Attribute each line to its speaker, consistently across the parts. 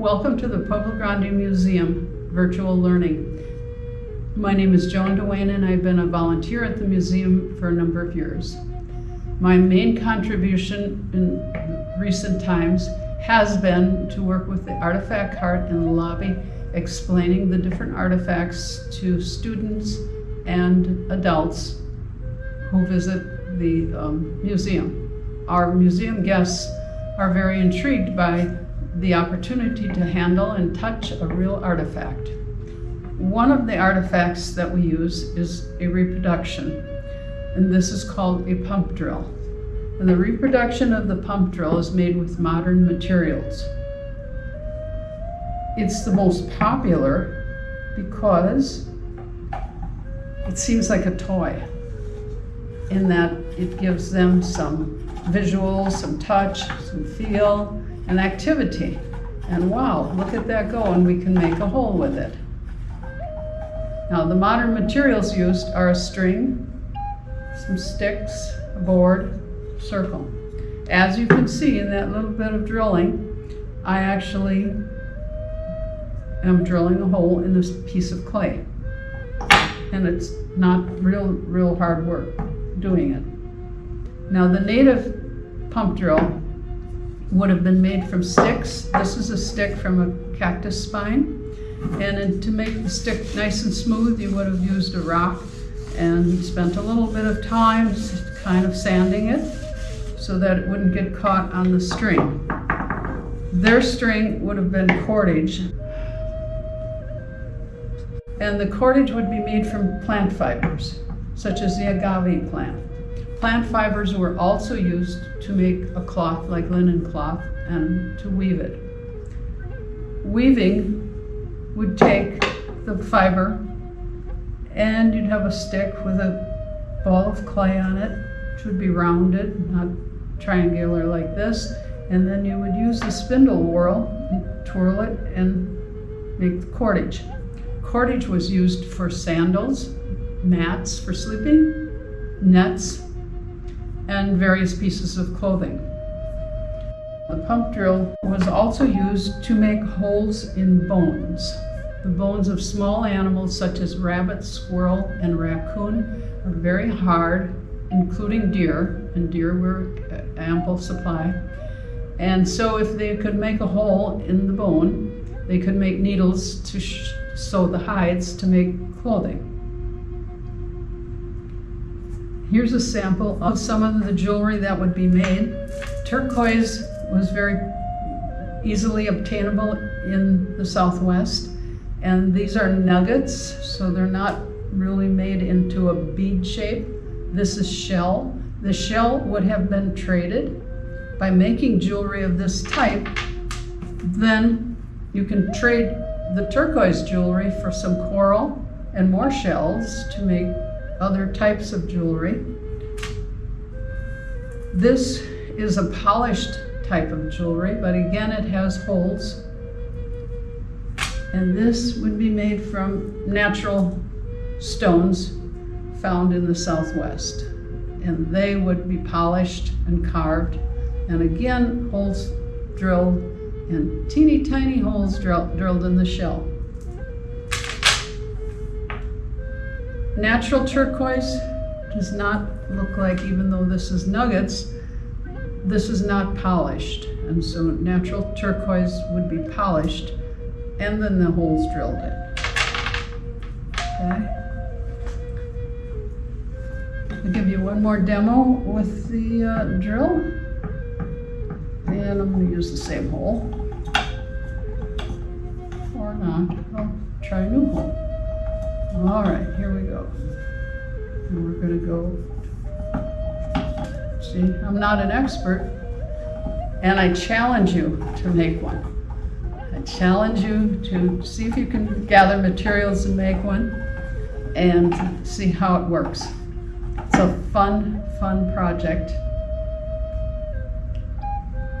Speaker 1: Welcome to the Pueblo Grande Museum Virtual Learning. My name is Joan Duane and I've been a volunteer at the museum for a number of years. My main contribution in recent times has been to work with the artifact cart in the lobby, explaining the different artifacts to students and adults who visit the museum. Our museum guests are very intrigued by the opportunity to handle and touch a real artifact. One of the artifacts that we use is a reproduction, and this is called a pump drill. And the reproduction of the pump drill is made with modern materials. It's the most popular because it seems like a toy, in that it gives them some visual, some touch, some feel, and activity. And wow, look at that go, and we can make a hole with it. Now, the modern materials used are a string, some sticks, a board, circle. As you can see in that little bit of drilling, I actually am drilling a hole in this piece of clay. And it's not real hard work doing it. Now, the native pump drill would have been made from sticks. This is a stick from a cactus spine. And to make the stick nice and smooth, you would have used a rock and spent a little bit of time kind of sanding it so that it wouldn't get caught on the string. Their string would have been cordage. And the cordage would be made from plant fibers, such as the agave plant. Plant fibers were also used to make a cloth like linen cloth and to weave it. Weaving would take the fiber and you'd have a stick with a ball of clay on it, which would be rounded, not triangular like this, and then you would use the spindle whorl and twirl it and make the cordage. Cordage was used for sandals, mats for sleeping, nets, and various pieces of clothing. The pump drill was also used to make holes in bones. The bones of small animals such as rabbit, squirrel, and raccoon are very hard, including deer, and deer were ample supply. And so if they could make a hole in the bone, they could make needles to sew the hides to make clothing. Here's a sample of some of the jewelry that would be made. Turquoise was very easily obtainable in the Southwest, and these are nuggets, so they're not really made into a bead shape. This is shell. The shell would have been traded. By making jewelry of this type, then you can trade the turquoise jewelry for some coral and more shells to make other types of jewelry. This is a polished type of jewelry, but again it has holes. And this would be made from natural stones found in the Southwest. And they would be polished and carved, and again holes drilled, and teeny tiny holes drilled in the shell. Natural turquoise does not look like, even though this is nuggets, this is not polished. And so natural turquoise would be polished and then the holes drilled in. Okay. I'll give you one more demo with the drill. And I'm going to use the same hole. Or not. I'll try a new hole. All right, here we go. And we're going to go, see, I'm not an expert, and I challenge you to make one. I challenge you to see if you can gather materials and make one and see how it works. It's a fun project.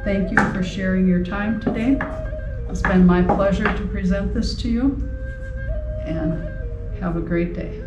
Speaker 1: Thank you for sharing your time today. It's been my pleasure to present this to you, and have a great day.